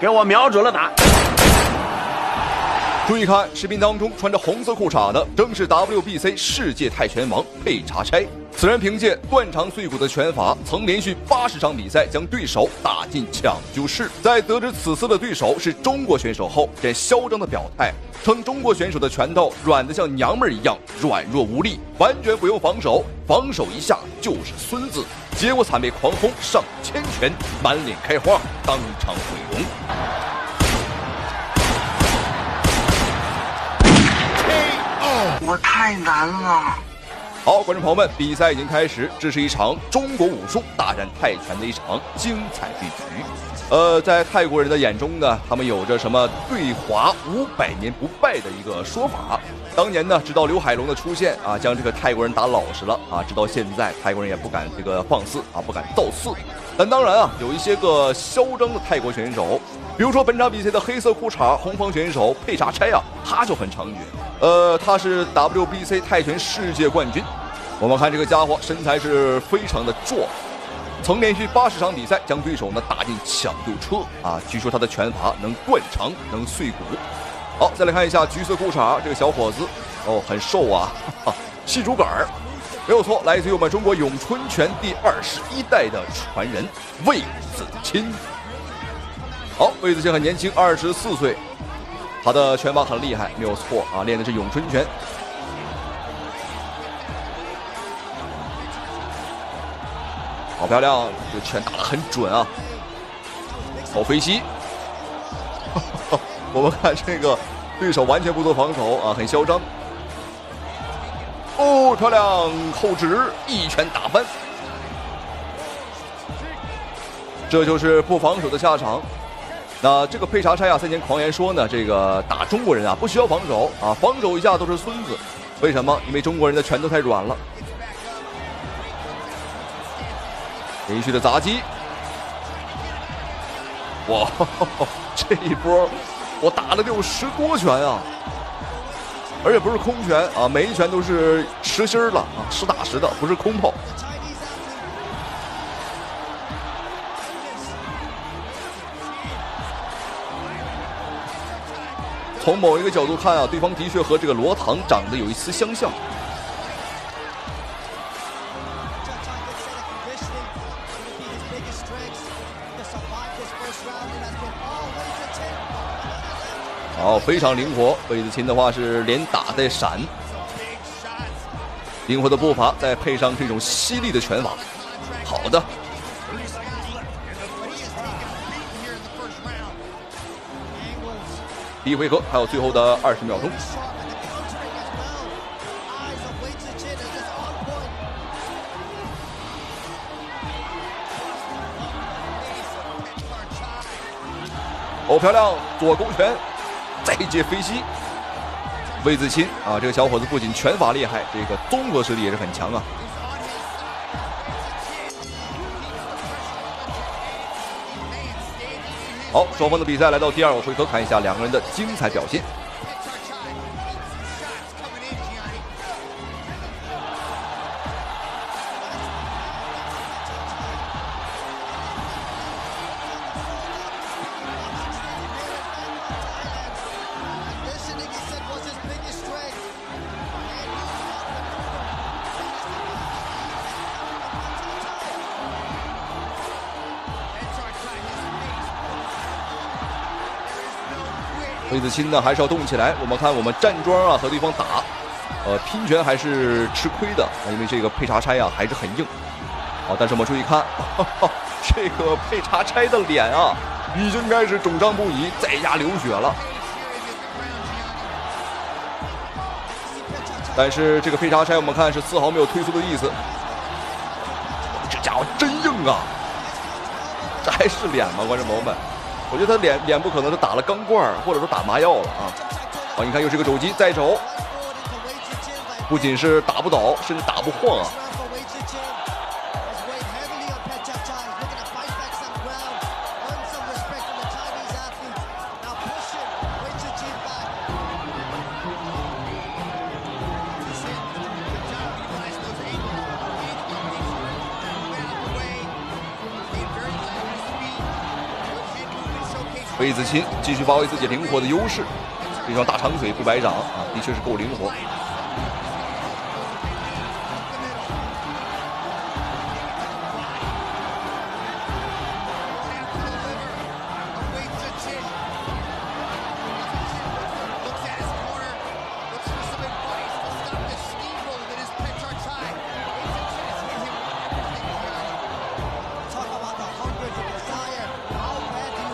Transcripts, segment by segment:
给我瞄准了打。注意看，视频当中穿着红色裤衩的正是 WBC 世界泰拳王佩查差。此人凭借断肠碎骨的拳法，曾连续80场比赛将对手打进抢救室。在得知此次的对手是中国选手后，便嚣张的表态，称中国选手的拳头软得像娘们儿一样软弱无力，完全不用防守，防守一下就是孙子。结果惨被狂轰上千拳，满脸开花，当场毁容。我太难了。好，观众朋友们，比赛已经开始，这是一场中国武术大战泰拳的一场精彩对局。在泰国人的眼中呢，他们有着什么对华500年不败的一个说法。当年呢，直到刘海龙的出现啊，将这个泰国人打老实了啊，直到现在泰国人也不敢这个放肆啊，不敢造次。但当然啊，有一些个嚣张的泰国选手，比如说本场比赛的黑色裤衩红方选手佩查差啊，他就很猖獗。他是 WBC 泰拳世界冠军。我们看这个家伙身材是非常的壮，曾连续80场比赛将对手呢打进抢救车啊。据说他的拳法能断肠，能碎骨。好，再来看一下橘色裤衩这个小伙子，哦，很瘦啊，细竹竿没有错，来自于我们中国咏春拳第21代的传人魏子钦。好，魏子钦很年轻，24岁。他的拳法很厉害，没有错啊，练的是咏春拳。好漂亮，这个拳打得很准啊！好飞膝，我们看这个对手完全不做防守啊，很嚣张。哦，漂亮，后指一拳打翻，这就是不防守的下场。那这个佩查差呀，赛前狂言说呢，这个打中国人啊不需要防守啊，防守一下都是孙子。为什么？因为中国人的拳头太软了。连续的砸击，哇，这一波我打了有10多拳啊，而且不是空拳啊，每一拳都是实心了啊，实打实的，不是空炮。从某一个角度看啊，对方的确和这个罗唐长得有一丝相像。好，非常灵活。魏子钦的话是连打带闪，灵活的步伐，再配上这种犀利的拳法，好的。第一回合还有最后的20秒钟。哦，漂亮，左勾拳，再接飞膝。魏子钦啊，这个小伙子不仅拳法厉害，这个综合实力也是很强啊。好，双方的比赛来到第2个回合，看一下两个人的精彩表现。魏子钦呢还是要动起来。我们看我们站桩啊和对方打，拼拳还是吃亏的，因为这个佩查差啊还是很硬。好，但是我们注意看，这个佩查差的脸啊已经开始肿胀不已，在家流血了。但是这个佩查差我们看是丝毫没有退缩的意思。这家伙真硬啊！这还是脸吗，观众朋友们？我觉得他脸部可能是打了钢罐，或者说打麻药了啊！好，你看又是个肘击再肘，不仅是打不倒，甚至打不晃啊！魏子钦继续发挥自己灵活的优势，这双大长腿不白长啊，的确是够灵活。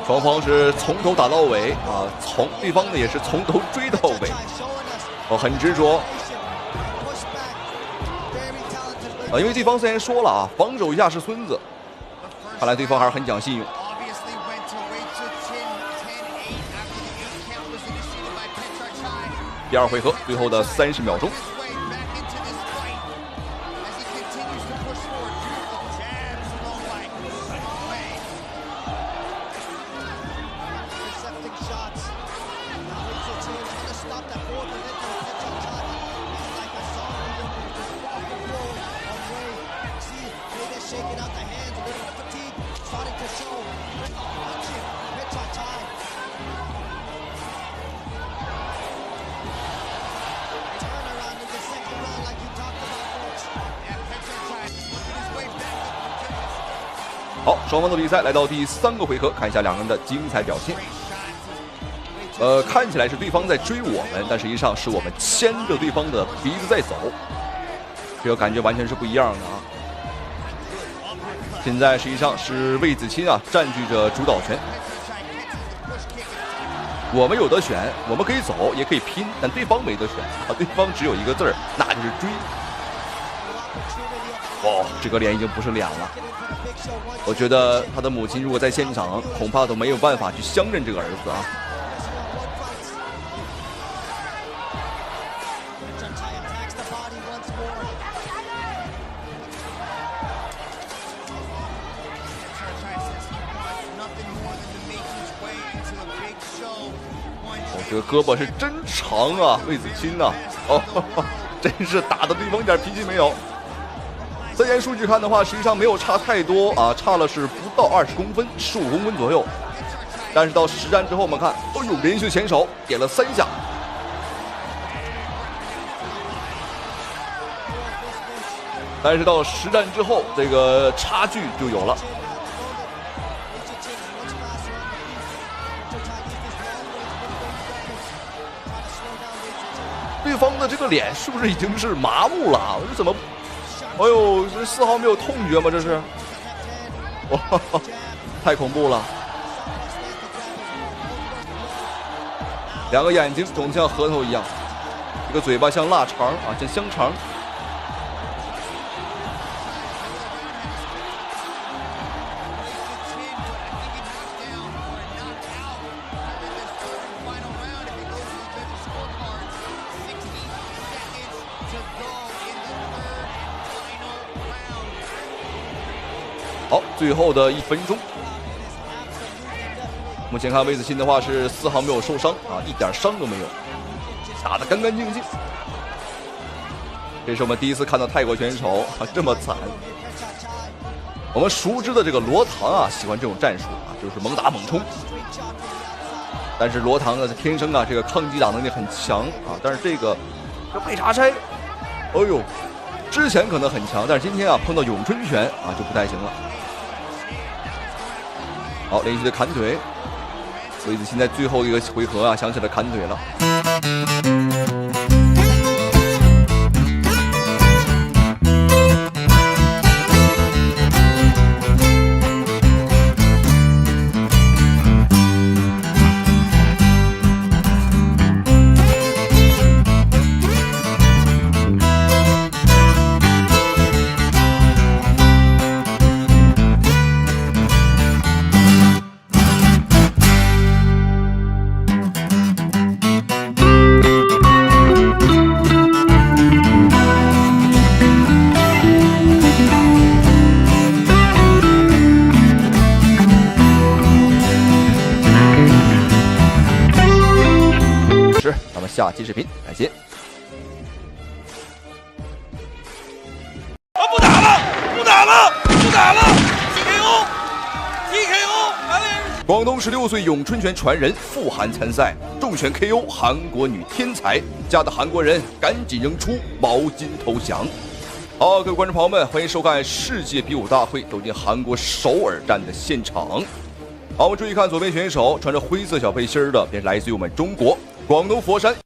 双方是从头打到尾啊，对方呢也是从头追到尾，很执着。因为对方虽然说了啊，防守一下是孙子，看来对方还是很讲信用。第二回合最后的30秒钟。好，双方的比赛来到第3个回合，看一下两个人的精彩表现。看起来是对方在追我们，但实际上是我们牵着对方的鼻子在走，这个感觉完全是不一样的啊。现在实际上是魏子钦啊占据着主导权，我们有得选，我们可以走也可以拼，但对方没得选啊，对方只有一个字儿，那就是追。哦，这个脸已经不是脸了。我觉得他的母亲如果在现场，恐怕都没有办法去相认这个儿子啊。这个胳膊是真长啊，魏子钦呐！哦，真是打的对方一点脾气没有。3眼数据看的话，实际上没有差太多啊，差了是不到20公分，15公分左右。但是到实战之后，我们看，哦呦，连续前手点了3下。但是到实战之后，这个差距就有了。对方的这个脸是不是已经是麻木了？这怎么？哎呦，这丝毫没有痛觉吗？这是，哇，太恐怖了！两个眼睛肿得像核桃一样，一个嘴巴像腊肠啊，像香肠。好，最后的1分钟。目前看魏子钦的话是丝毫没有受伤啊，一点伤都没有，打得干干净净。这是我们第一次看到泰国选手啊这么惨。我们熟知的这个罗唐啊，喜欢这种战术啊，就是猛打猛冲。但是罗唐呢，天生啊这个抗击打能力很强啊，但是这配查差，哎呦，之前可能很强，但是今天啊碰到咏春拳啊就不太行了。好，连续的砍腿，魏子钦在最后一个回合啊想起了砍腿了。下期视频，感谢。不打了，不打了，不打了 ！TKO，TKO，完了。广东16岁咏春拳传人傅涵参赛，重拳 KO 韩国女天才，吓得韩国人赶紧扔出毛巾投降。好，各位观众朋友们，欢迎收看世界比武大会，走进韩国首尔站的现场。好，我们注意看左边选手穿着灰色小背心的，便是来自于我们中国广东佛山。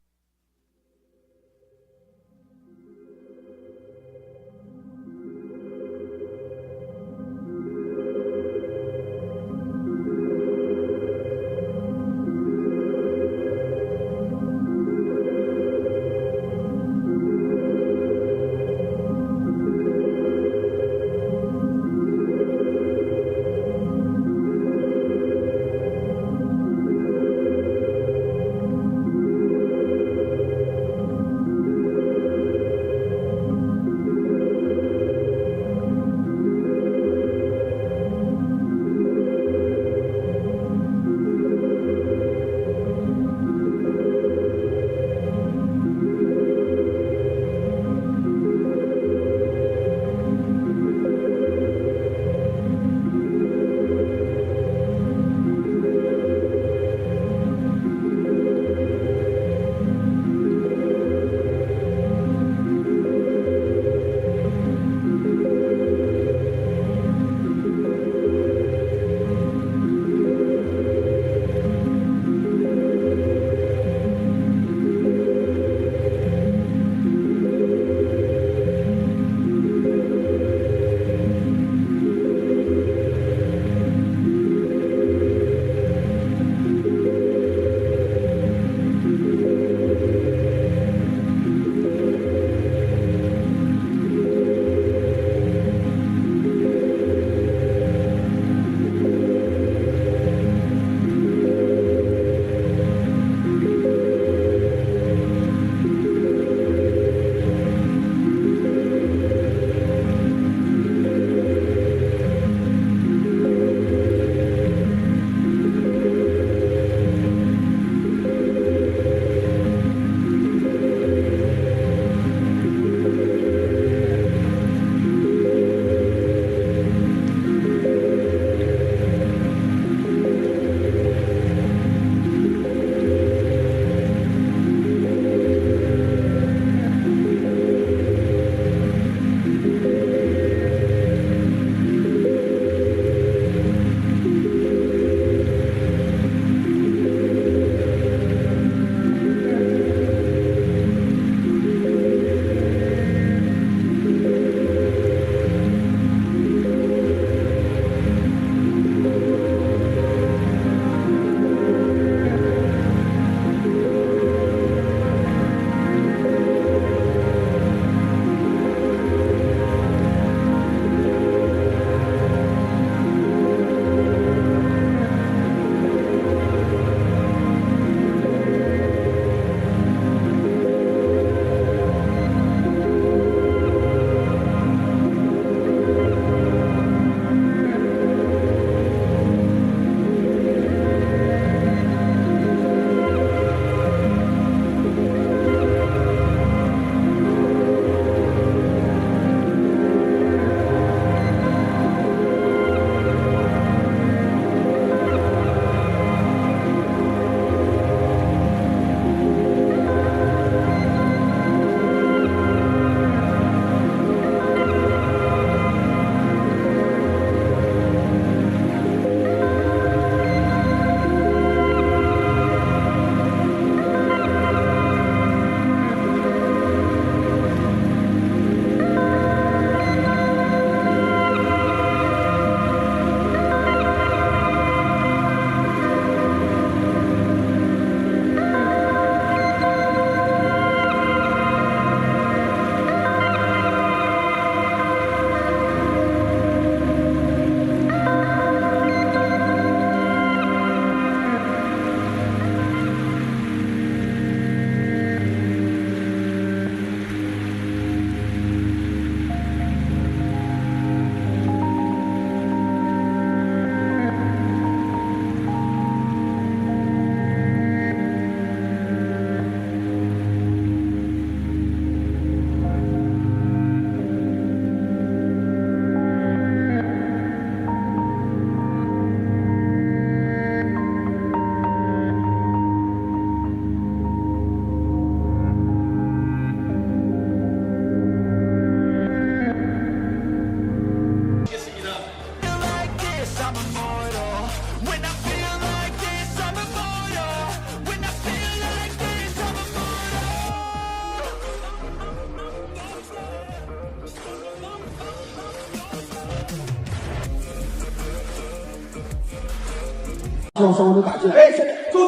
之后双方都打进来。哎，现在走，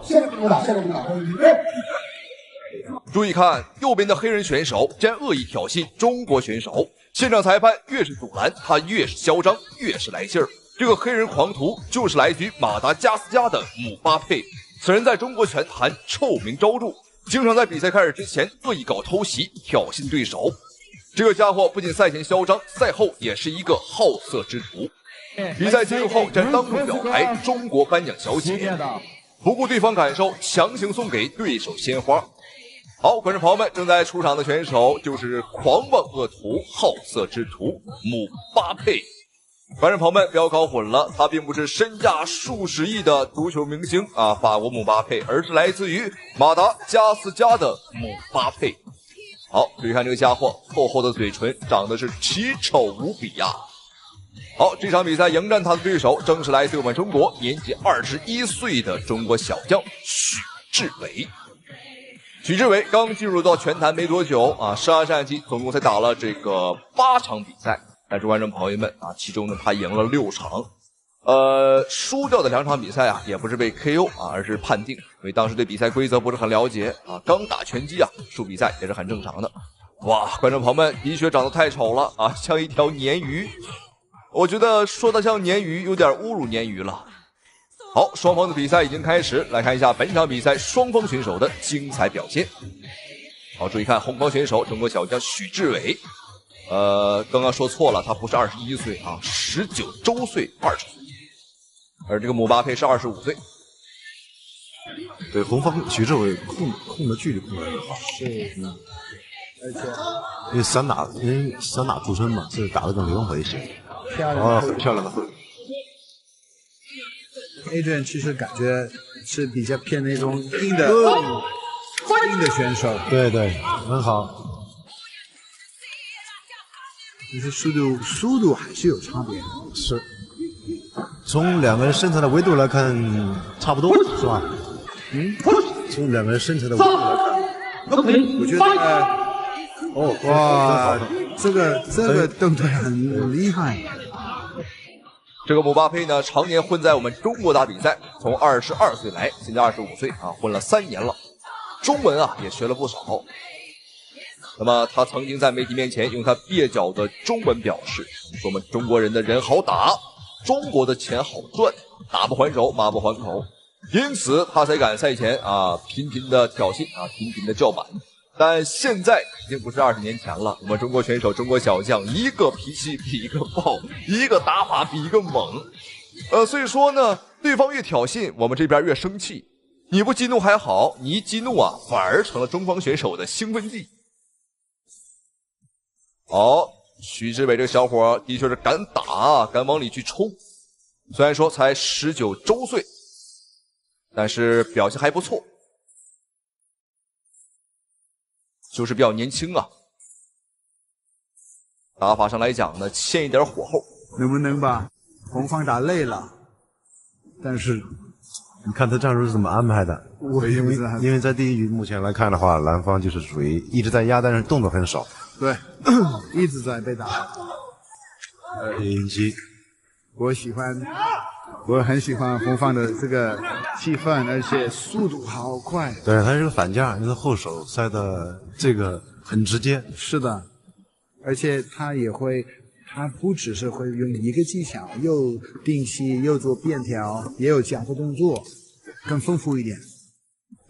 现在不能打，现在不能打。哎，注意看右边的黑人选手，竟然恶意挑衅中国选手。现场裁判越是阻拦，他越是嚣张，越是来劲儿。这个黑人狂徒就是来自于马达加斯加的姆巴佩，此人在中国拳坛臭名昭著，经常在比赛开始之前恶意搞偷袭，挑衅对手。这个家伙不仅赛前嚣张，赛后也是一个好色之徒。比赛结束后，在当众表白中国颁奖小姐，不顾对方感受，强行送给对手鲜花。好，观众朋友们，正在出场的选手就是狂妄恶徒、好色之徒姆巴佩。观众朋友们，不要搞混了，他并不是身价数十亿的足球明星啊，法国姆巴佩，而是来自于马达加斯加的姆巴佩。好，注意看这个家伙，厚厚的嘴唇，长得是奇丑无比呀。好，这场比赛迎战他的对手正是来自我们中国年纪21岁的中国小将许志伟。许志伟刚进入到拳坛没多久啊，12战绩总共才打了这个8场比赛，但是观众朋友们啊，其中呢他赢了6场，输掉的2场比赛啊，也不是被 KO 啊，而是判定，因为当时对比赛规则不是很了解啊，刚打拳击啊，输比赛也是很正常的。哇，观众朋友们的确长得太丑了啊，像一条鲶鱼，我觉得说它像鲶鱼有点侮辱鲶鱼了。好，双方的比赛已经开始，来看一下本场比赛双方选手的精彩表现。好，注意看红方选手中国小将许志伟，刚刚说错了，他不是21岁啊，19周岁20岁，而这个姆巴佩是25岁。对，红方许志伟控的距离控的很好，是，而且因为散打出身嘛，所以打得更灵活一些。漂亮，很漂亮的后。Adrian 其实感觉是比较偏那种硬的选手，对对，很好。其实速度还是有差别的。是，从两个人身材的维度来看，差不多是吧？从两个人身材的维度来看，我觉得哇，这个动作很厉害。这个姆巴佩呢，常年混在我们中国打比赛，从22岁来，现在25岁啊，混了3年了，中文啊也学了不少。那么他曾经在媒体面前用他蹩脚的中文表示，说我们中国人的人好打，中国的钱好赚，打不还手，骂不还口，因此他才敢赛前啊频频的挑衅啊，频频的叫板。但现在已经不是20年前了，我们中国选手、中国小将，一个脾气比一个暴，一个打法比一个猛。所以说呢，对方越挑衅，我们这边越生气。你不激怒还好，你一激怒啊，反而成了中方选手的兴奋剂。好，许志伟这个小伙的确是敢打，敢往里去冲。虽然说才19周岁，但是表现还不错。就是比较年轻啊，打法上来讲呢，欠一点火候。能不能把红方打累了？但是你看他战术是怎么安排的？我也不知道，因为在第一局目前来看的话，蓝方就是属于一直在压，但是动作很少。对，一直在被打。以及我很喜欢红方的这个气氛，而且速度好快。对，他是个反架，你的后手塞的这个很直接。是的，而且他不只是会用一个技巧，又定膝，又做变调，也有脚步动作，更丰富一点。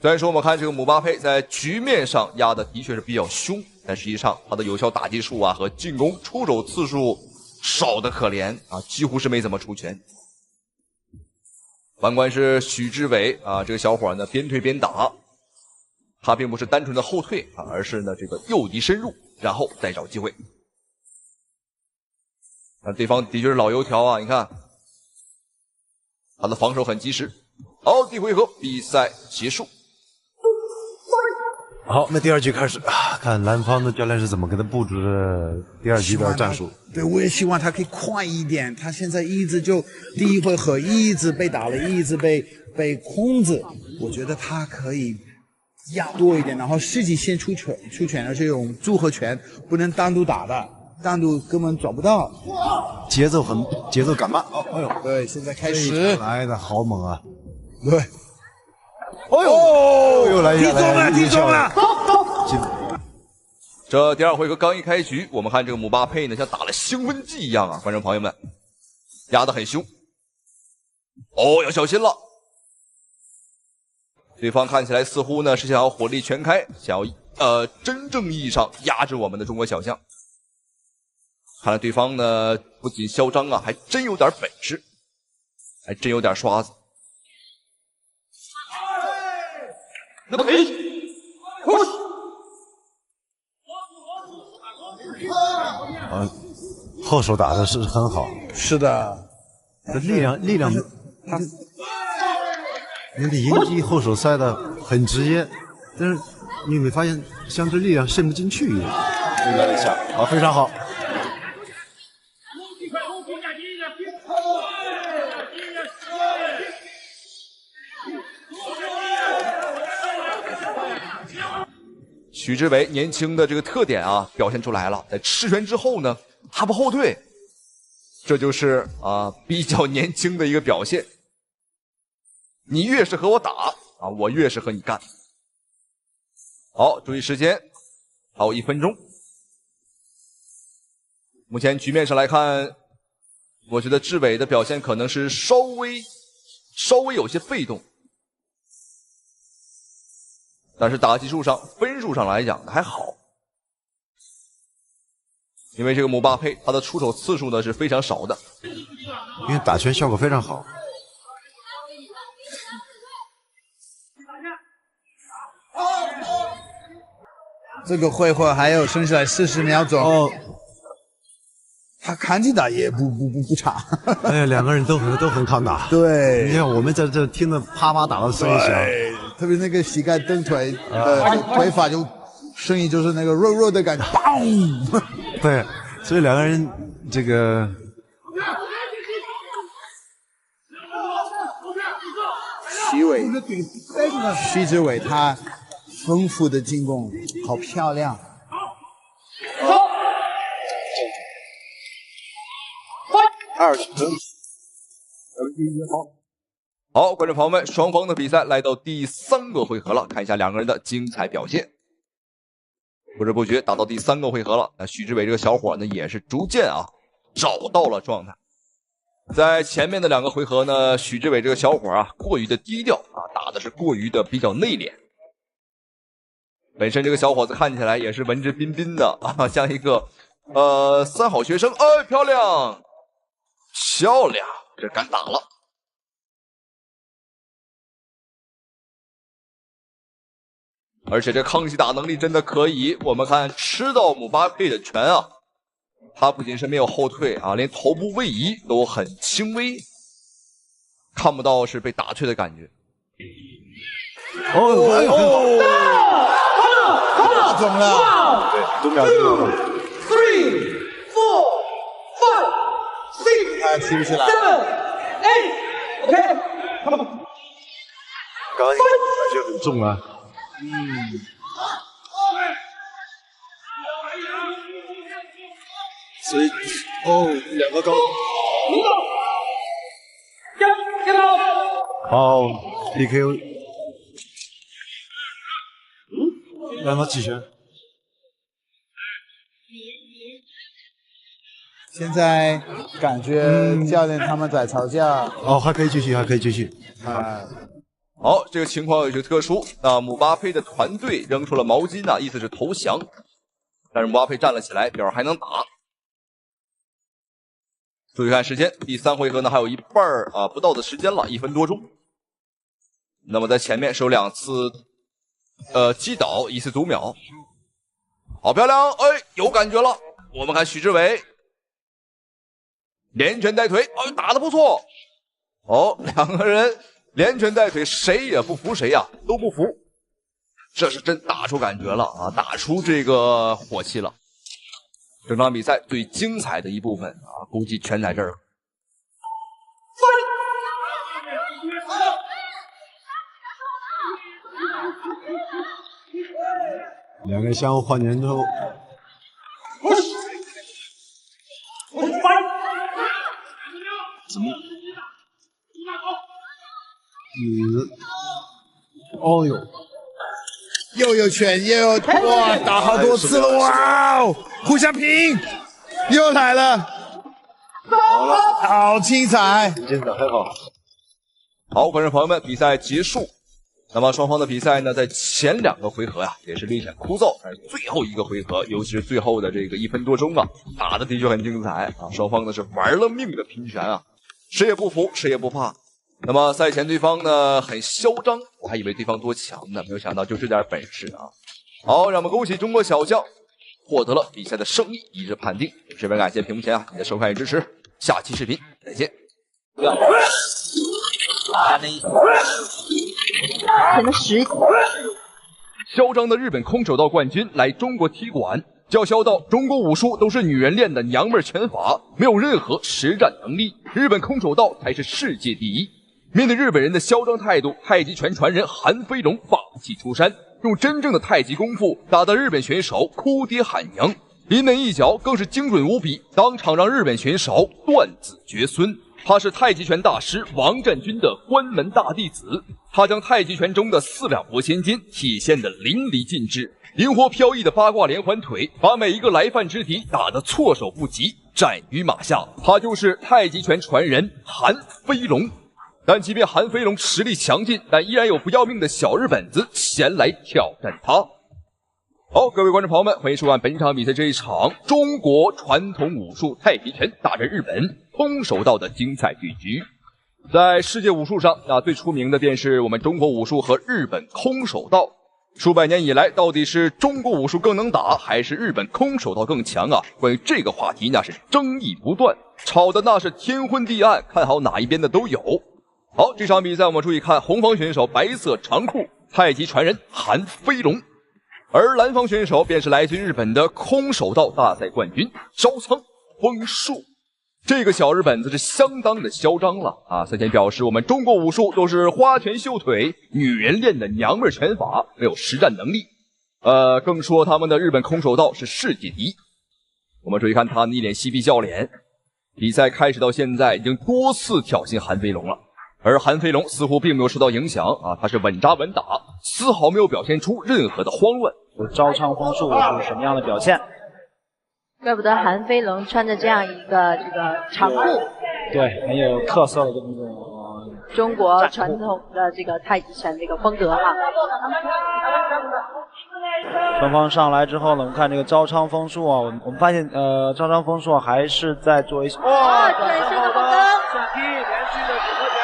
虽然说我们看这个姆巴佩在局面上压的确是比较凶，但实际上他的有效打击数啊和进攻出手次数少得可怜啊，几乎是没怎么出拳。反观是许志伟啊，这个小伙呢边退边打，他并不是单纯的后退啊，而是呢这个诱敌深入，然后再找机会。对方的确是老油条啊，你看他的防守很及时。好，第一回合比赛结束。好，那第二局开始，看蓝方的教练是怎么给他布置的第二局的战术。对，我也希望他可以快一点。他现在一直就第一回合一直被打了，一直被控制。我觉得他可以压多一点，然后自己先出拳，而且用组合拳，不能单独打的。单独根本找不到。节奏感慢。哦，哎呦，对，现在开始来的好猛啊！对，哎呦，又来一下，踢中了！这第2回合刚一开局，我们看这个姆巴佩呢，像打了兴奋剂一样啊，观众朋友们，压得很凶。哦，要小心了。对方看起来似乎呢是想要火力全开，想要真正意义上压制我们的中国小将。看来对方呢不仅嚣张啊，还真有点本事，还真有点刷子。那么后手打的是很好，是的，这力量，他那个迎击后手塞的很直接，但是你有没有发现像这力量渗不进去一样？来一下，好，非常好。许志伟年轻的这个特点啊表现出来了，在吃拳之后呢，他不后退，这就是比较年轻的一个表现。你越是和我打啊，我越是和你干。好，注意时间，还有1分钟。目前局面上来看，我觉得志伟的表现可能是稍微有些被动。但是打击数上、分数上来讲还好，因为这个姆巴佩他的出手次数呢是非常少的，因为打拳效果非常好。这个回合还有剩下来40秒钟。哦，他看起来也不差。哎呀，两个人都很抗打。对，你看我们在这听着啪啪打的声音响，特别那个膝盖蹬腿腿法就声音就是那个肉肉的感觉，砰！对，所以两个人这个徐志伟他丰富的进攻好漂亮。好，观众朋友们，双方的比赛来到第3个回合了，看一下两个人的精彩表现。不知不觉打到第3个回合了，那许志伟这个小伙呢也是逐渐找到了状态。在前面的2个回合呢，许志伟这个小伙过于的低调打的是过于的比较内敛。本身这个小伙子看起来也是文质彬彬的像一个3好学生。哎，漂亮，漂亮，这敢打了。而且这抗击打能力真的可以，我们看吃到姆巴佩的拳他不仅是没有后退连头部位移都很轻微，看不到是被打退的感觉。中了，对，5秒钟。3, 4, 5, 6, 他起不起来。 7, 8, OK。刚刚感觉很重啊。所以2个高。好，DQ。让他继续。现在感觉教练他们在吵架。还可以继续，还可以继续。好，这个情况有些特殊。那姆巴佩的团队扔出了毛巾意思是投降，但是姆巴佩站了起来，表示还能打。注意看时间，第3回合呢还有一半不到的时间了，1分多钟。那么在前面是有2次击倒，1次读秒。好漂亮，有感觉了。我们看许志伟连拳带腿，打得不错。两个人连拳带腿，谁也不服谁都不服。这是真打出感觉了打出这个火气了。整场比赛最精彩的一部分估计全在这儿了。两个人相互换拳之后，哦呦，又有拳又有哇，打好多次了哇哦，互相拼，又来了，好精彩，精彩很好。好，观众朋友们，比赛结束。那么双方的比赛呢，在前2个回合呀，也是略显枯燥，但是最后一个回合，尤其是最后的这个1分多钟啊，打的的确很精彩啊！双方呢是玩了命的拼拳啊，谁也不服，谁也不怕。那么赛前对方呢很嚣张，我还以为对方多强呢，没有想到就这点本事啊！好，让我们恭喜中国小将获得了比赛的胜利，一致判定。十分感谢屏幕前你的收看与支持，下期视频再见。嚣张的日本空手道冠军来中国踢馆，叫嚣道中国武术都是女人练的娘们拳法，没有任何实战能力，日本空手道才是世界第一。面对日本人的嚣张态度，太极拳传人韩飞龙霸气出山，用真正的太极功夫打得日本选手哭爹喊娘，临门一脚更是精准无比，当场让日本选手断子绝孙。他是太极拳大师王占军的关门大弟子，他将太极拳中的四两拨千斤体现得淋漓尽致，灵活飘逸的八卦连环腿把每一个来犯之敌打得措手不及，斩于马下。他就是太极拳传人韩飞龙。但即便韩飞龙实力强劲，但依然有不要命的小日本子前来挑战他。好，各位观众朋友们，欢迎收看本场比赛这一场中国传统武术太极拳大战日本空手道的精彩对局。在世界武术上最出名的便是我们中国武术和日本空手道。数百年以来，到底是中国武术更能打，还是日本空手道更强啊？关于这个话题那是争议不断，吵的那是天昏地暗，看好哪一边的都有。好，这场比赛我们注意看，红方选手白色长裤，太极传人韩飞龙。而蓝方选手便是来自日本的空手道大赛冠军招仓丰树。这个小日本子是相当的嚣张了啊！赛前表示我们中国武术都是花拳绣腿，女人练的娘们拳法，没有实战能力。更说他们的日本空手道是世界第一。我们注意看他一脸嬉皮笑脸。比赛开始到现在，已经多次挑衅韩飞龙了。而韩飞龙似乎并没有受到影响啊，他是稳扎稳打，丝毫没有表现出任何的慌乱。招仓丰树是什么样的表现？怪不得韩飞龙穿着这样一个长裤，对，很有特色的这么一种中国传统的这个太极拳这个风格哈。双方上来之后呢，我们看这个招仓丰树啊，我们发现招仓丰树还是在做一些转身的后跟下踢连续的组合拳，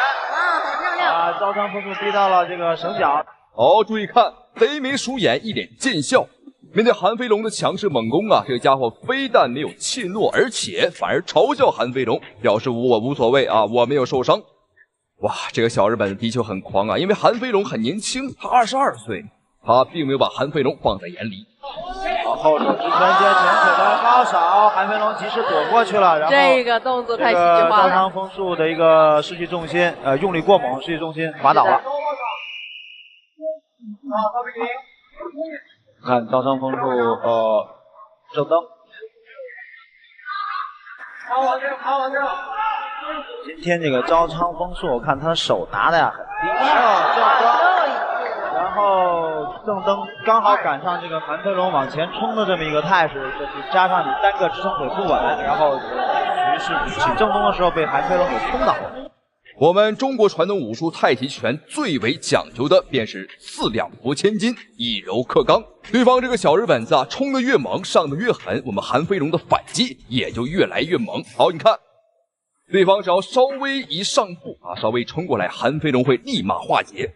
很漂亮啊，招仓丰树逼到了这个绳脚。哦，注意看，贼眉鼠眼，一脸贱笑。面对韩飞龙的强势猛攻啊，这个家伙非但没有怯懦，而且反而嘲笑韩飞龙，表示我无所谓啊，我没有受伤。哇，这个小日本的确很狂啊，因为韩飞龙很年轻，他22岁，他并没有把韩飞龙放在眼里。后手直拳接前腿的高扫，韩飞龙及时躲过去了，然后这个动作太戏剧化了。招仓丰树的一个失去重心，用力过猛，失去重心滑倒了。看招仓丰树正蹬。今天这个招仓丰树，我看他手拿的呀很低，正蹬，然后正蹬刚好赶上这个韩飞龙往前冲的这么一个态势，就是加上你单个支撑腿不稳，然后于是起正蹬的时候被韩飞龙给冲倒了。我们中国传统武术太极拳最为讲究的便是四两拨千斤，以柔克刚。对方这个小日本子冲得越猛，上得越狠，我们韩飞龙的反击也就越来越猛。好，你看，对方只要稍微一上步稍微冲过来，韩飞龙会立马化解。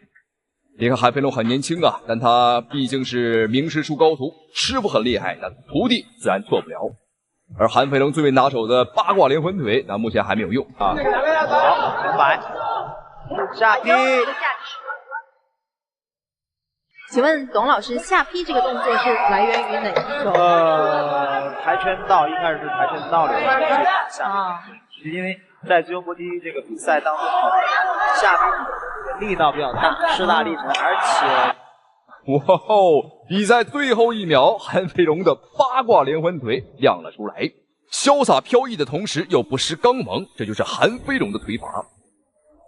别看韩飞龙很年轻啊，但他毕竟是名师出高徒，师傅很厉害，那徒弟自然错不了。而韩飞龙最为拿手的八卦连环腿，目前还没有用啊。好，前摆，下劈。请问董老师，下劈这个动作是来源于哪一种？跆拳道，一开始是跆拳道里面下劈，因为在自由搏击这个比赛当中，下劈力道比较大，势大力沉，而且。哇哦！比赛最后一秒，韩飞龙的八卦连环腿亮了出来，潇洒飘逸的同时又不失刚猛，这就是韩飞龙的腿法。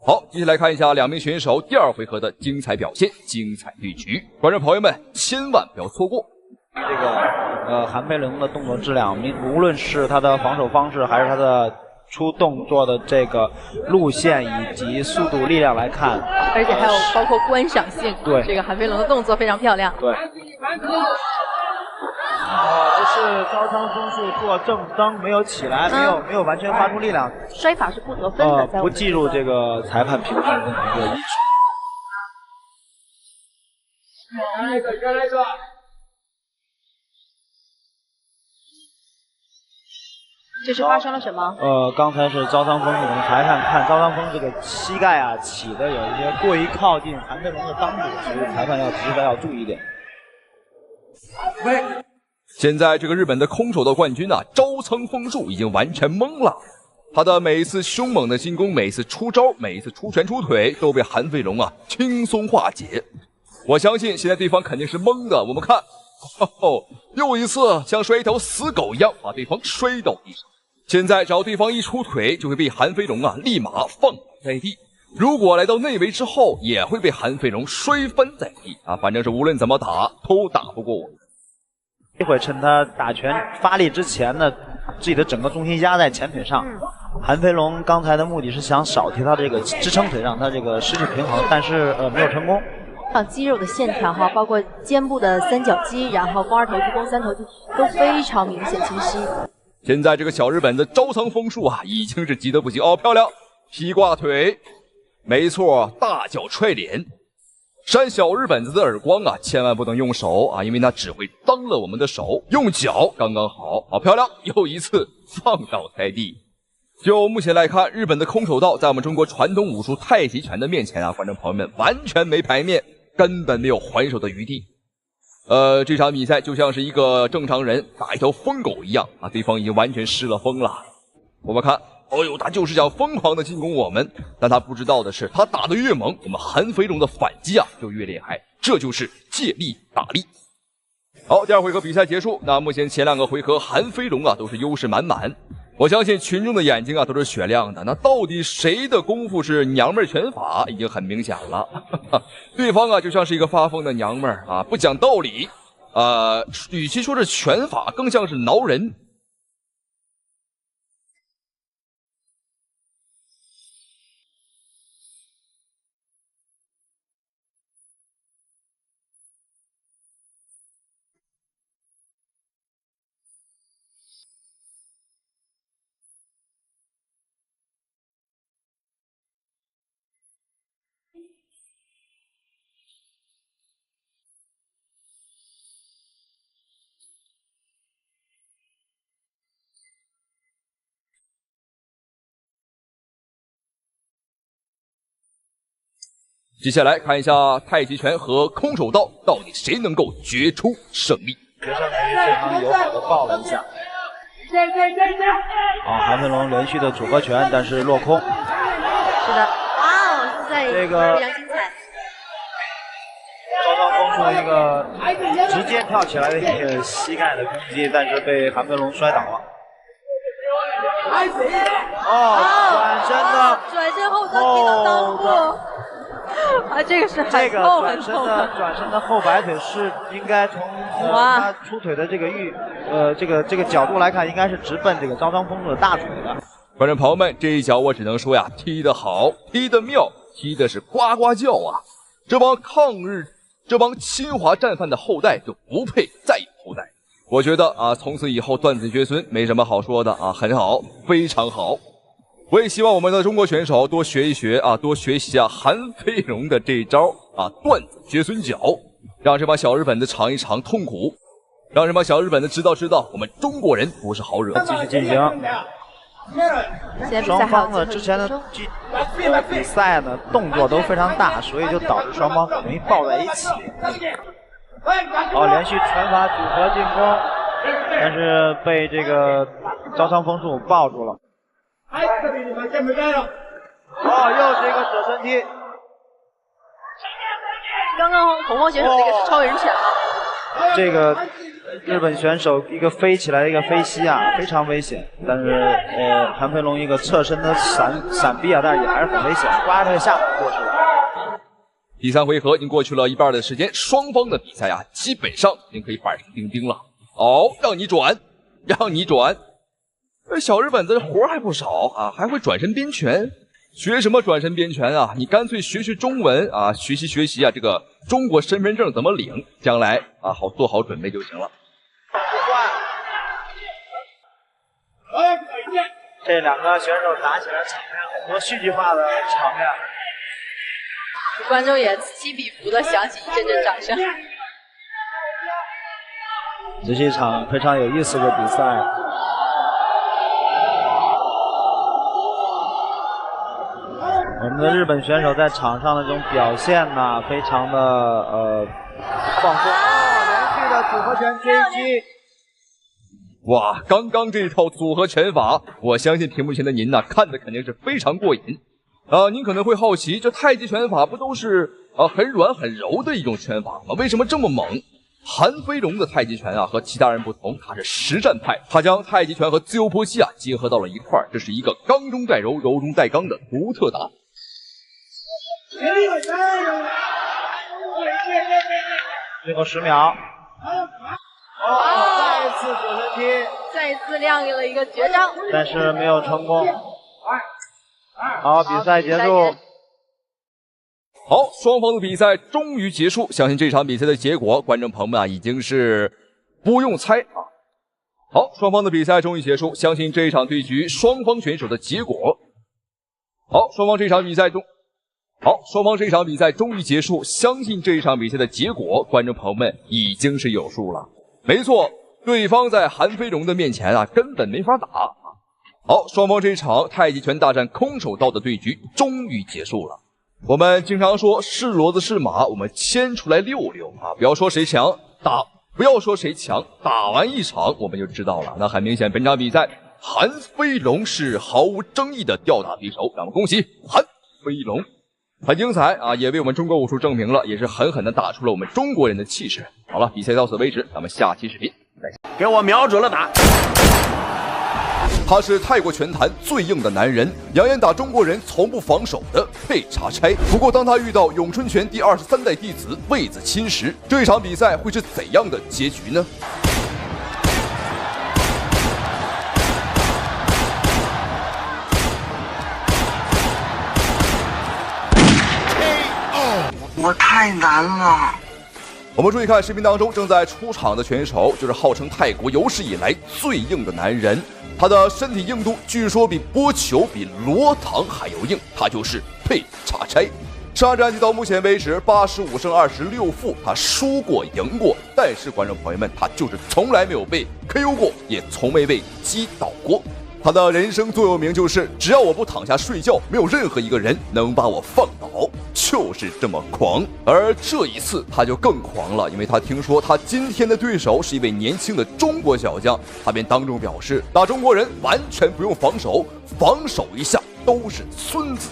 好，接下来看一下两名选手第2回合的精彩表现、精彩对局，观众朋友们千万不要错过。这个韩飞龙的动作质量，无论是他的防守方式，还是他的出动作的这个路线以及速度、力量来看，而且还有包括观赏性。对，这个韩飞龙的动作非常漂亮。对。这是招仓枫树做正蹬没有起来，没有完全发出力量，摔法是不得分的，不计入这个裁判评分的一个因素。这是发生了什么？刚才是招仓枫树的裁判看招仓枫这个膝盖啊起的有一些过于靠近韩飞龙的裆部，所以裁判要提出来要注意一点。现在这个日本的空手道冠军啊，招仓枫树已经完全懵了。他的每一次凶猛的进攻，每一次出招，每一次出拳出腿，都被韩飞龙啊轻松化解。我相信现在对方肯定是懵的。我们看，又一次像摔一条死狗一样把对方摔倒地上。现在只要对方一出腿，就会被韩飞龙啊立马放倒在地。如果来到内围之后，也会被韩飞龙摔翻在地啊！反正是无论怎么打，都打不过我。这会趁他打拳发力之前呢，自己的整个重心压在前腿上。韩飞龙刚才的目的是想少提他这个支撑腿，让他这个失去平衡，但是没有成功。像肌肉的线条哈，包括肩部的三角肌，然后肱二头肌、肱三头肌都非常明显清晰。现在这个小日本的招仓枫树啊，已经是急得不行哦，漂亮，劈挂腿，没错，大脚踹脸。扇小日本子的耳光啊，千万不能用手啊，因为那只会脏了我们的手。用脚刚刚好，好漂亮，又一次放倒在地。就目前来看，日本的空手道在我们中国传统武术太极拳的面前啊，观众朋友们完全没牌面，根本没有还手的余地。这场比赛就像是一个正常人打一条疯狗一样啊，对方已经完全失了风了。我们看。他就是想疯狂的进攻我们，但他不知道的是，他打得越猛，我们韩飞龙的反击啊就越厉害，这就是借力打力。好，第2回合比赛结束，那目前前2个回合韩飞龙啊都是优势满满，我相信群众的眼睛啊都是雪亮的，那到底谁的功夫是娘们拳法已经很明显了。对方啊就像是一个发疯的娘们儿啊，不讲道理，与其说是拳法，更像是挠人。接下来看一下太极拳和空手道到底谁能够决出胜利。决胜局非常友好的抱了一下。韩飞龙连续的组合拳，但是落空。是的，哇，现在这个非常精彩。招仓枫树一个直接跳起来的一个膝盖的攻击，但是被韩飞龙摔倒了。转身后蹬踢到裆部。这个是很痛很痛。转身的后摆腿是应该从他出腿的这个这个角度来看，应该是直奔这个招仓枫树的大腿的。观众朋友们，这一脚我只能说呀，踢得好，踢得妙，踢的是呱呱叫啊！这帮侵华战犯的后代就不配再有后代。我觉得啊，从此以后断子绝孙没什么好说的啊，很好，非常好。我也希望我们的中国选手多学一学啊，多学习啊韩飞龙的这一招啊，断子绝孙脚，让这帮小日本的尝一尝痛苦，让这帮小日本的知道我们中国人不是好惹。继续进行。双方呢之前的比赛呢动作都非常大，所以就导致双方很容易抱在一起。连续拳法组合进攻，但是被这个招仓枫树抱住了。又是一个舍身踢。刚刚红方选手那个是超人拳。这个日本选手一个飞起来的一个飞膝啊，非常危险。但是韩飞龙一个侧身的闪避啊，但是也还是很危险，刮他的下巴过去了。第3回合已经过去了一半的时间，双方的比赛啊，基本上已经可以板上钉钉了。哦，让你转，让你转。这小日本子活还不少啊，还会转身边拳。学什么转身边拳啊？你干脆学中文啊，学习啊，这个中国身份证怎么领，将来啊好做好准备就行了。这两个选手打起来场面很多戏剧化的场面，观众也此起彼伏的响起一阵阵掌声。这是一场非常有意思的比赛。我们的日本选手在场上的这种表现呢，非常的放松，连续的组合拳追击。哇，刚刚这套组合拳法，我相信屏幕前的您呢，看的肯定是非常过瘾。您可能会好奇，这太极拳法不都是很软很柔的一种拳法吗？为什么这么猛？韩飞龙的太极拳啊和其他人不同，他是实战派，他将太极拳和自由搏击啊结合到了一块儿，这是一个刚中带柔、柔中带刚的独特打法。最后10秒。再一次左身踢，再次亮了一个绝招，但是没有成功。好，比赛结束。好，双方的比赛终于结束，相信这场比赛的结果，观众朋友们啊已经是不用猜啊。好，双方的比赛终于结束，相信这一场对局双方选手的结果。好，双方这场比赛终于结束，相信这一场比赛的结果，观众朋友们已经是有数了。没错，对方在韩飞龙的面前啊，根本没法打。好，双方这一场太极拳大战空手道的对局终于结束了。我们经常说是骡子是马，我们牵出来溜溜啊！不要说谁强，打完一场我们就知道了。那很明显，本场比赛韩飞龙是毫无争议的吊打对手，让我们恭喜韩飞龙。很精彩啊，也为我们中国武术证明了，也是狠狠的打出了我们中国人的气势。好了，比赛到此为止，咱们下期视频再见。给我瞄准了打！他是泰国拳坛最硬的男人，扬言打中国人从不防守的佩查差。不过，当他遇到咏春拳第23代弟子魏子钦时，这场比赛会是怎样的结局呢？我太难了。我们注意看视频当中正在出场的拳手，就是号称泰国有史以来最硬的男人。他的身体硬度据说比波球、比罗唐还要硬，他就是佩查差。上战绩到目前为止85胜26负，他输过赢过，但是观众朋友们，他就是从来没有被 KO 过，也从没被击倒过。他的人生座右铭就是：只要我不躺下睡觉，没有任何一个人能把我放倒，就是这么狂。而这一次他就更狂了，因为他听说他今天的对手是一位年轻的中国小将，他便当众表示，打中国人完全不用防守，防守一下都是孙子。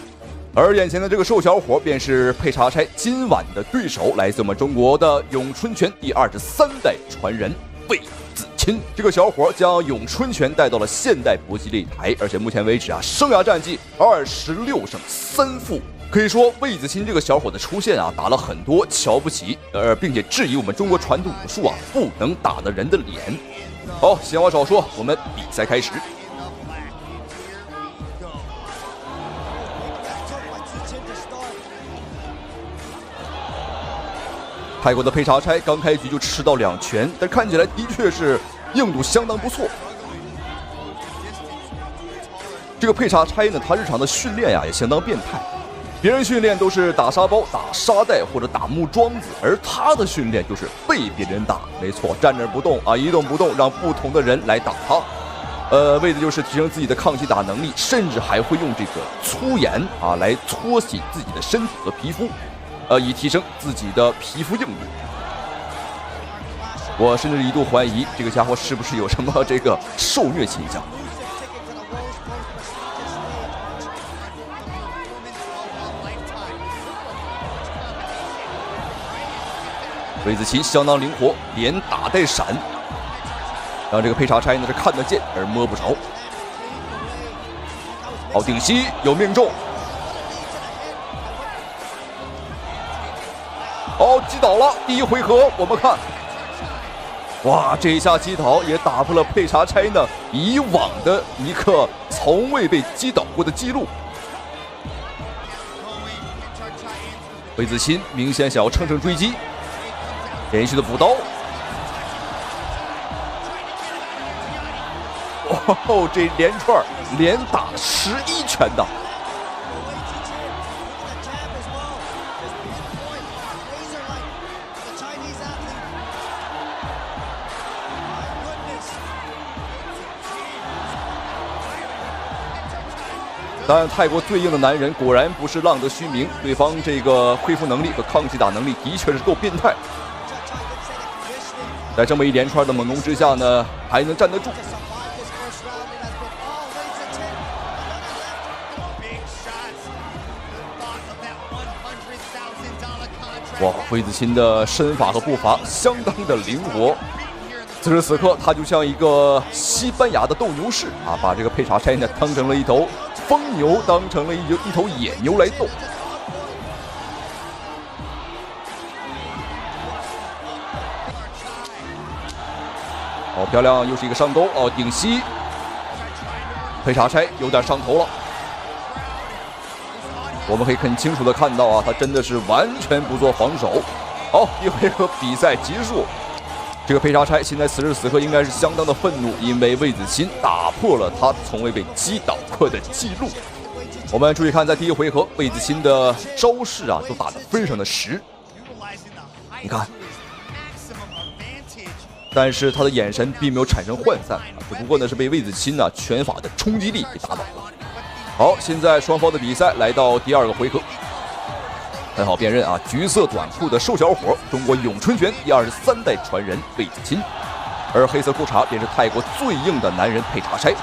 而眼前的这个瘦小伙便是佩查差今晚的对手，来自我们中国的咏春拳第23代传人魏子钦。这个小伙将咏春拳带到了现代搏击擂台，而且目前为止啊，生涯战绩26胜3负。可以说魏子钦这个小伙的出现啊，打了很多瞧不起并且质疑我们中国传统武术啊不能打的人的脸。好，闲话少说，我们比赛开始。泰国的佩查差刚开局就吃到2拳，但看起来的确是硬度相当不错。这个佩查差呢，他日常的训练呀也相当变态。别人训练都是打沙包、打沙袋或者打木桩子，而他的训练就是被别人打。没错，站着不动啊，一动不动，让不同的人来打他。为的就是提升自己的抗击打能力，甚至还会用这个粗盐啊来搓洗自己的身体和皮肤。以提升自己的皮肤硬度。我甚至一度怀疑这个家伙是不是有什么这个受虐倾向。魏子钦相当灵活，连打带闪，让这个佩查差呢是看得见而摸不着。好，顶膝有命中。好，击倒了。第一回合我们看，哇，这一下击倒也打破了佩查差呢以往的一个从未被击倒过的记录。魏子钦明显想要乘胜追击，连续的补刀。哦，这连串连打11拳的。但泰国最硬的男人果然不是浪得虚名，对方这个恢复能力和抗击打能力的确是够变态。在这么一连串的猛攻之下呢，还能站得住。哇，魏子钦的身法和步伐相当的灵活。此时此刻，他就像一个西班牙的斗牛士啊，把这个佩查差呢当成了一头疯牛，当成了一头野牛来斗。好漂亮，又是一个上勾哦，顶膝。佩查差有点上头了。我们可以很清楚的看到啊，他真的是完全不做防守。好，一回合比赛结束。这个佩查差现在此时此刻应该是相当的愤怒，因为魏子钦打破了他从未被击倒过的记录。我们注意看，在第一回合，魏子钦的招式啊都打得非常的实，你看，但是他的眼神并没有产生涣散，只不过呢是被魏子钦呢拳法的冲击力给打倒了。好，现在双方的比赛来到第2个回合。很好辨认啊，橘色短裤的瘦小伙，中国咏春拳第23代传人魏子钦，而黑色裤衩便是泰国最硬的男人佩查差。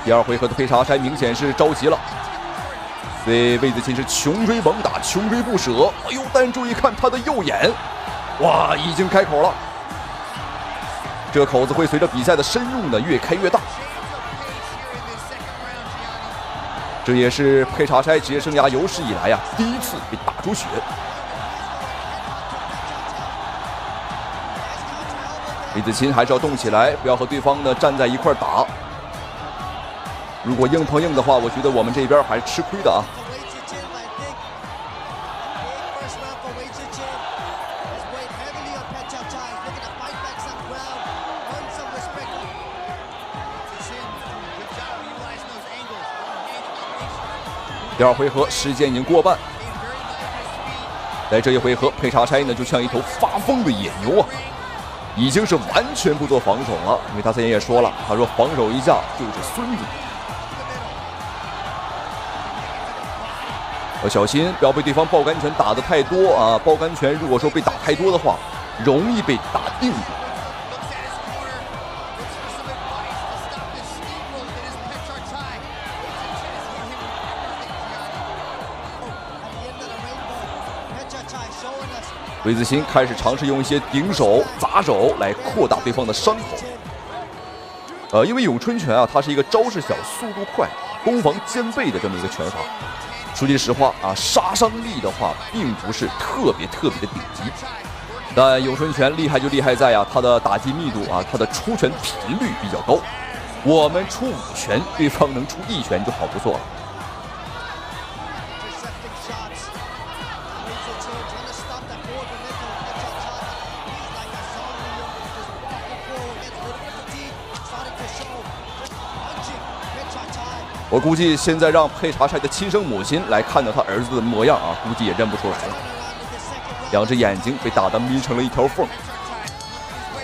第2回合的佩查差明显是着急了。所以魏子钦是穷追猛打，穷追不舍。哎呦，但注意看他的右眼，哇，已经开口了。这个口子会随着比赛的深入呢越开越大。这也是佩查差职业生涯有史以来第一次被打出血。魏子钦还是要动起来，不要和对方呢站在一块打。如果硬碰硬的话，我觉得我们这边还是吃亏的啊。第2回合时间已经过半，在这一回合，佩查差呢就像一头发疯的野牛啊，已经是完全不做防守了。因为他之前也说了，他说防守一下就是孙子。要小心，不要被对方爆杆拳打得太多啊！爆杆拳如果说被打太多的话，容易被打定住。魏子钦开始尝试用一些顶手、砸手来扩大对方的伤口。因为咏春拳啊，它是一个招式小、速度快、攻防兼备的这么一个拳法。说句实话啊，杀伤力的话并不是特别的顶级，但咏春拳厉害就厉害在它的打击密度啊，它的出拳频率比较高。我们出5拳，对方能出1拳就好不错了。我估计现在让佩查差的亲生母亲来看到他儿子的模样啊，估计也认不出来了。2只眼睛被打得眯成了一条缝。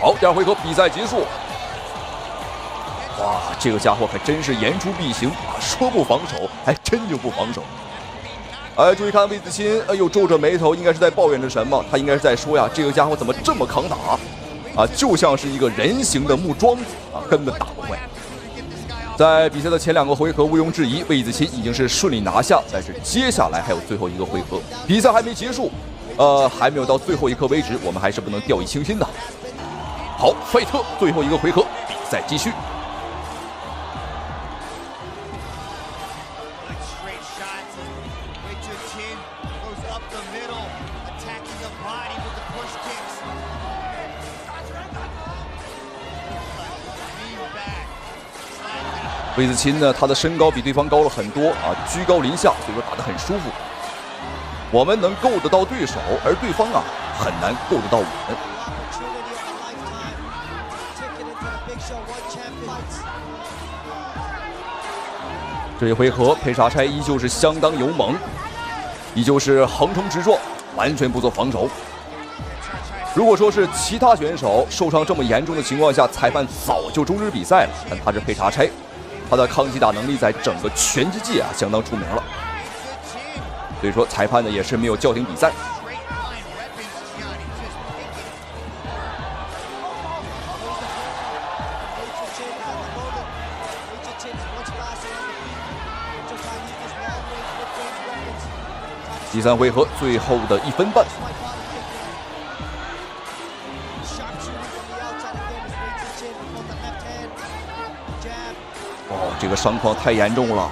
好，第2回合比赛结束。哇，这个家伙可真是言出必行啊！说不防守，还真就不防守。注意看魏子钦，又皱着眉头，应该是在抱怨着什么？他应该是在说呀，这个家伙怎么这么抗打啊？就像是一个人形的木桩子啊，根本打不坏。在比赛的前2个回合，毋庸置疑，魏子钦已经是顺利拿下。但是接下来还有最后1个回合，比赛还没结束，还没有到最后一刻为止，我们还是不能掉以轻心的。好，费特，最后1个回合，比赛继续。魏子钦呢，他的身高比对方高了很多啊，居高临下，所以说打得很舒服。我们能够得到对手，而对方啊很难够得到我们。这一回合，佩查柴依旧是相当勇猛，依旧是横冲直撞，完全不做防守。如果说是其他选手受伤这么严重的情况下，裁判早就终止比赛了，但他是佩查柴。他的抗击打能力在整个拳击界啊相当出名了，所以说裁判呢也是没有叫停比赛。第3回合最后的1分半。这个伤况太严重了，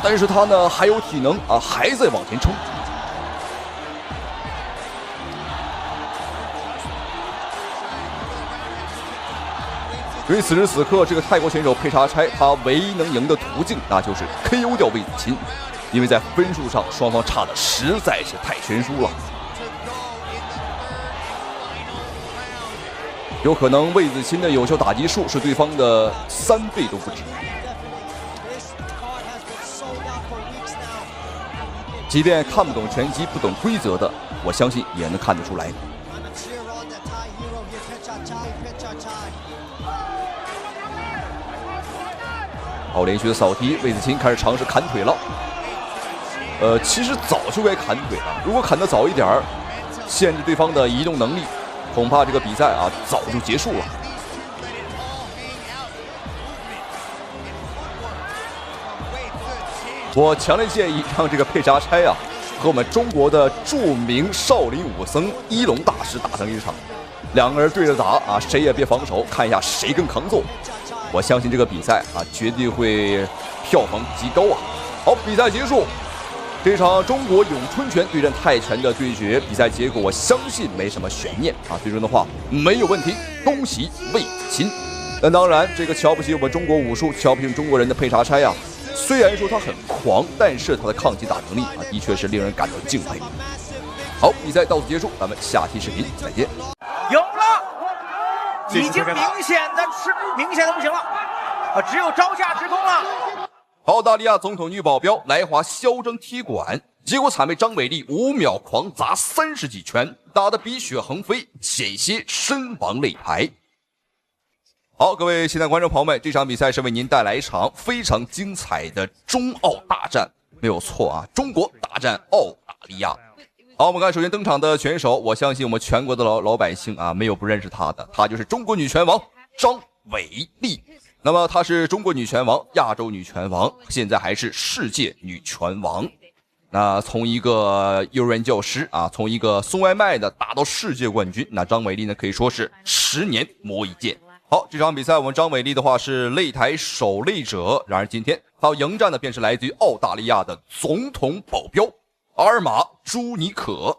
但是他呢还有体能啊，还在往前冲。所以此时此刻，这个泰国选手佩查柴他唯一能赢的途径，那就是 KO 掉魏子钦，因为在分数上双方差的实在是太悬殊了。有可能魏子钦的有效打击数是对方的3倍都不止。即便看不懂拳击、不懂规则的，我相信也能看得出来。好，连续的扫踢，魏子钦开始尝试砍腿了。其实早就该砍腿了，如果砍得早一点儿，限制对方的移动能力，恐怕这个比赛啊早就结束了。我强烈建议让这个佩查柴啊和我们中国的著名少林武僧一龙大师打上一场，2个人对着打啊，谁也别防守，看一下谁更抗揍。我相信这个比赛啊绝对会票房极高啊！好，比赛结束。这场中国咏春拳对战泰拳的对决，比赛结果我相信没什么悬念啊，最终的话没有问题，恭喜魏子钦。但当然，这个瞧不起我们中国武术、瞧不起中国人的佩查柴啊，虽然说他很狂，但是他的抗击打能力啊，的确是令人感到敬佩。好，比赛到此结束，咱们下期视频再见。有了，已经明显的不行了，只有招架之功了。澳大利亚总统女保镖来华嚣张踢馆，结果惨被张伟丽5秒狂砸30几拳，打得鼻血横飞，险些身亡擂台。好，各位现在观众朋友们，这场比赛是为您带来一场非常精彩的中澳大战，没有错啊，中国大战澳大利亚。好，我们看首先登场的选手，我相信我们全国的老百姓啊，没有不认识他的，他就是中国女拳王张伟丽。那么她是中国女拳王、亚洲女拳王，现在还是世界女拳王。那从一个幼儿园教师啊，从一个送外卖的打到世界冠军，那张伟丽呢可以说是10年磨一剑。好，这场比赛我们张伟丽的话是擂台守擂者，然而今天她要迎战的便是来自于澳大利亚的总统保镖阿尔玛朱尼可。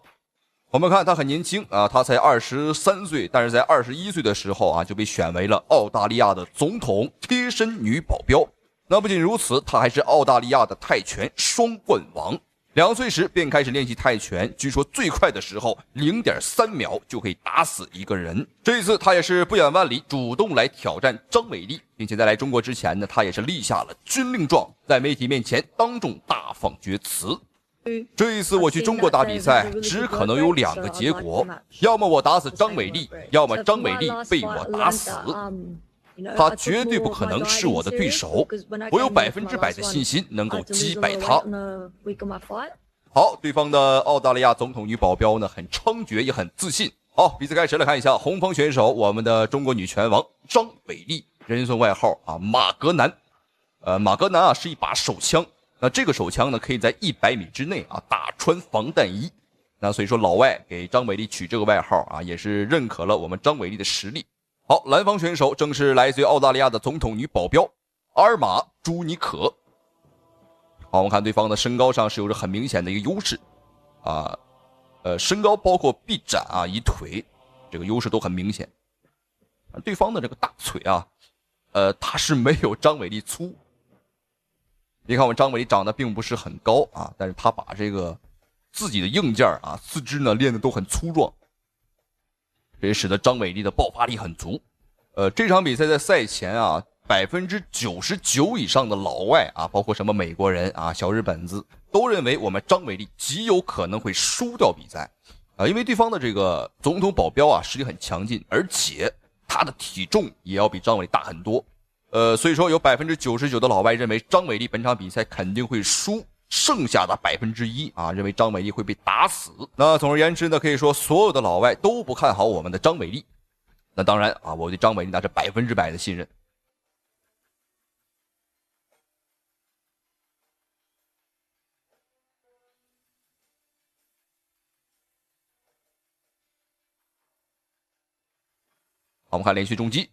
我们看他很年轻啊，他才23岁，但是在21岁的时候啊，就被选为了澳大利亚的总统贴身女保镖。那不仅如此，他还是澳大利亚的泰拳双冠王。2岁时便开始练习泰拳，据说最快的时候 0.3秒就可以打死一个人。这一次他也是不远万里主动来挑战张伟丽，并且在来中国之前呢，他也是立下了军令状，在媒体面前当众大放厥词。这一次我去中国打比赛，只可能有2个结果，要么我打死张伟丽，要么张伟丽被我打死。他绝对不可能是我的对手，我有100%的信心能够击败他。好，对方的澳大利亚总统女保镖呢，很猖獗，也很自信。好，比赛开始了，看一下红方选手，我们的中国女拳王张伟丽，人送外号啊马格南。马格南啊是一把手枪，那这个手枪呢可以在100米之内啊打穿防弹衣。那所以说老外给张伟丽取这个外号啊，也是认可了我们张伟丽的实力。好，蓝方选手正是来自于澳大利亚的总统女保镖阿尔玛朱尼可。好，我们看对方的身高上是有着很明显的一个优势啊，身高包括臂展啊，以腿这个优势都很明显。对方的这个大腿啊，他是没有张伟丽粗。别看我们张伟丽长得并不是很高啊，但是他把这个自己的硬件啊，四肢呢练得都很粗壮，这也使得张伟丽的爆发力很足。这场比赛在赛前啊，99%以上的老外啊，包括什么美国人啊、小日本子，都认为我们张伟丽极有可能会输掉比赛啊，因为对方的这个总统保镖啊实力很强劲，而且他的体重也要比张伟丽大很多。所以说有99%的老外认为张伟丽本场比赛肯定会输，剩下的1%啊认为张伟丽会被打死。那总而言之呢，可以说所有的老外都不看好我们的张伟丽。那当然啊，我对张伟丽那是100%的信任。好，我们看连续重击。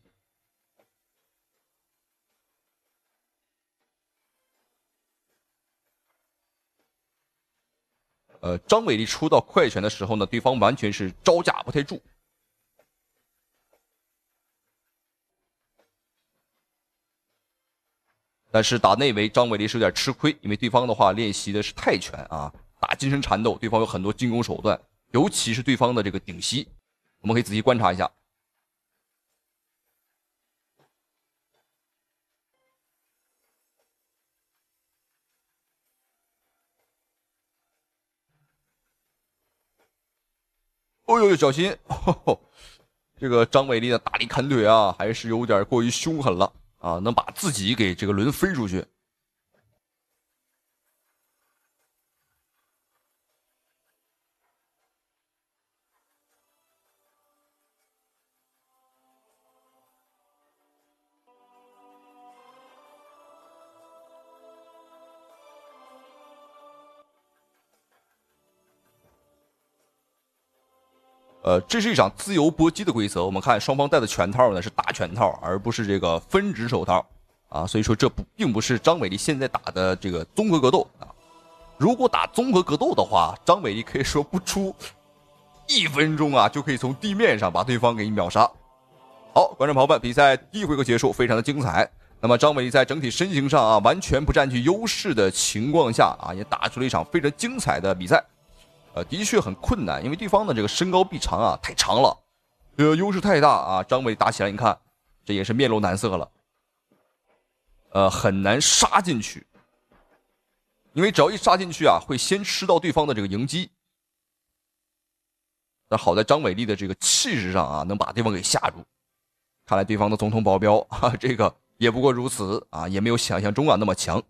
张伟丽出到快拳的时候呢，对方完全是招架不太住。但是打内围，张伟丽是有点吃亏，因为对方的话练习的是泰拳啊，打近身缠斗，对方有很多进攻手段，尤其是对方的这个顶膝，我们可以仔细观察一下。哦呦，小心！这个张伟丽的大力砍腿啊，还是有点过于凶狠了啊，能把自己给这个抡飞出去。这是一场自由搏击的规则。我们看双方戴的拳套呢是大拳套，而不是这个分指手套啊，所以说这并不是张伟丽现在打的这个综合格斗啊。如果打综合格斗的话，张伟丽可以说不出1分钟啊，就可以从地面上把对方给秒杀。好，观众朋友们，比赛第一回合结束，非常的精彩。那么张伟丽在整体身形上啊完全不占据优势的情况下啊，也打出了一场非常精彩的比赛。的确很困难，因为对方的这个身高臂长啊太长了，优势太大啊。张伟丽打起来，你看这也是面露难色了，很难杀进去，因为只要一杀进去啊，会先吃到对方的这个迎击。但好在张伟丽的这个气势上啊，能把对方给吓住。看来对方的总统保镖啊，这个也不过如此啊，也没有想象中啊那么强。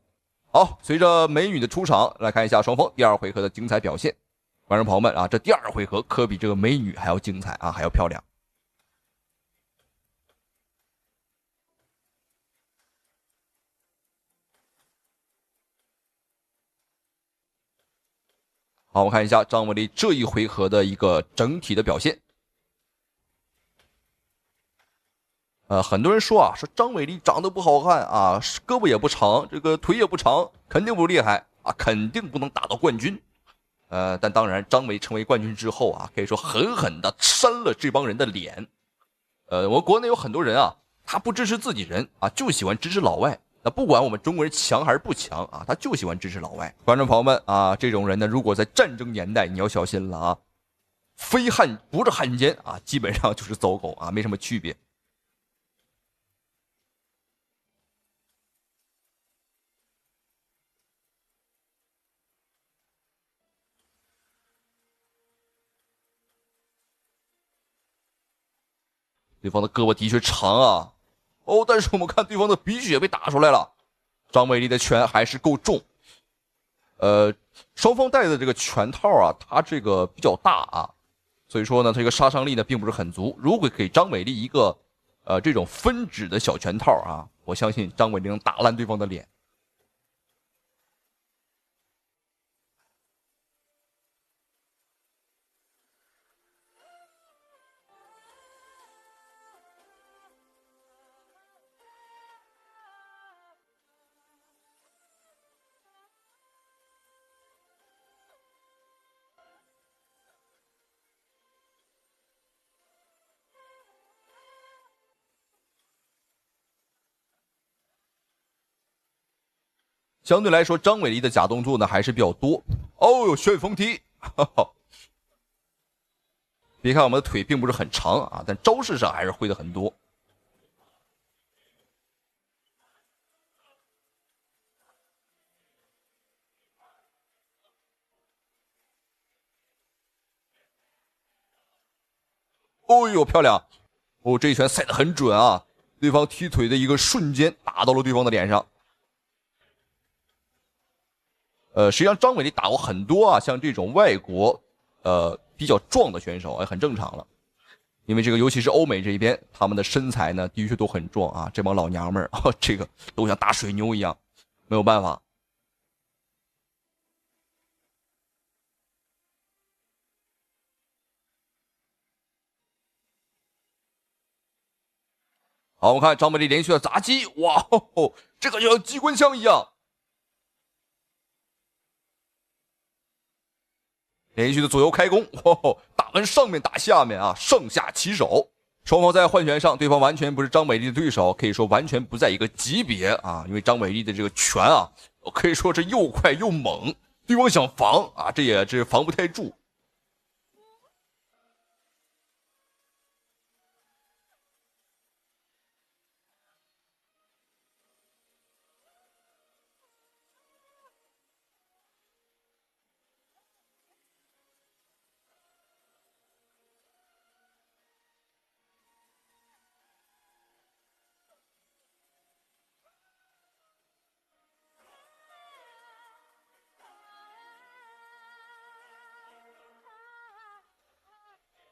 好，随着美女的出场，来看一下双方第二回合的精彩表现。观众朋友们啊，这第二回合可比这个美女还要精彩啊，还要漂亮。好，我们看一下张伟丽这一回合的一个整体的表现。很多人说啊，说张伟丽长得不好看啊，胳膊也不长，这个腿也不长，肯定不厉害啊，肯定不能打到冠军。但当然，张伟成为冠军之后啊，可以说狠狠的扇了这帮人的脸。我国内有很多人啊，他不支持自己人啊，就喜欢支持老外。那不管我们中国人强还是不强啊，他就喜欢支持老外。观众朋友们啊，这种人呢，如果在战争年代，你要小心了啊，非汉不是汉奸啊，基本上就是走狗啊，没什么区别。对方的胳膊的确长啊，哦，但是我们看对方的鼻血被打出来了，张伟丽的拳还是够重。双方戴的这个拳套啊，它这个比较大啊，所以说呢，这个杀伤力呢并不是很足。如果给张伟丽一个这种分指的小拳套啊，我相信张伟丽能打烂对方的脸。相对来说，张伟丽的假动作呢还是比较多。哦哟，旋风踢！别看我们的腿并不是很长啊，但招式上还是会的很多。哦呦，漂亮！哦，这一拳塞得很准啊！对方踢腿的一个瞬间打到了对方的脸上。实际上张伟丽打过很多啊，像这种外国比较壮的选手，很正常了。因为这个尤其是欧美这一边，他们的身材呢的确都很壮啊，这帮老娘们儿啊，这个都像大水牛一样，没有办法。好，我们看张美丽连续的砸击，哇吼吼，这个就像机关枪一样，连续的左右开弓，哇吼，打完上面打下面啊，上下其手。双方在换拳上，对方完全不是张美丽的对手，可以说完全不在一个级别啊。因为张美丽的这个拳啊，可以说是又快又猛，对方想防啊，这也是防不太住。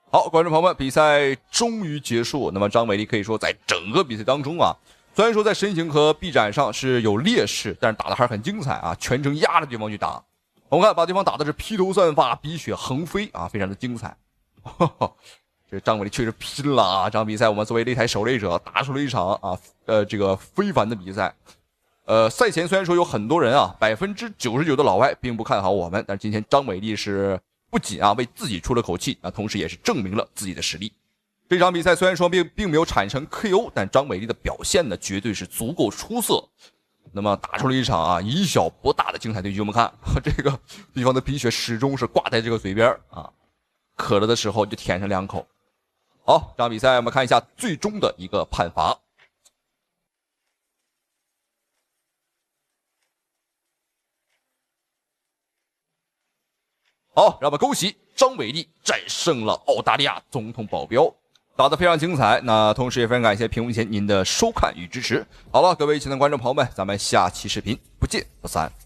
好，观众朋友们，比赛终于结束。那么张伟丽可以说在整个比赛当中啊，虽然说在身形和臂展上是有劣势，但是打的还是很精彩啊，全程压着对方去打。我们看把对方打的是披头散发，鼻血横飞啊，非常的精彩。这张伟丽确实拼了啊！这场比赛我们作为擂台守擂者打出了一场啊这个非凡的比赛。赛前虽然说有很多人啊，99%的老外并不看好我们，但是今天张伟丽是不仅啊为自己出了口气啊，同时也是证明了自己的实力。这场比赛虽然说并没有产生 KO， 但张伟丽的表现呢绝对是足够出色。那么打出了一场啊以小博大的精彩对局。我们看这个对方的鼻血始终是挂在这个嘴边啊，渴了的时候就舔上2口。好，这场比赛我们看一下最终的一个判罚。好，让我们恭喜张伟丽战胜了澳大利亚总统保镖，打得非常精彩。那同时也非常感谢屏幕前您的收看与支持。好了，各位亲爱的观众朋友们，咱们下期视频不见不散。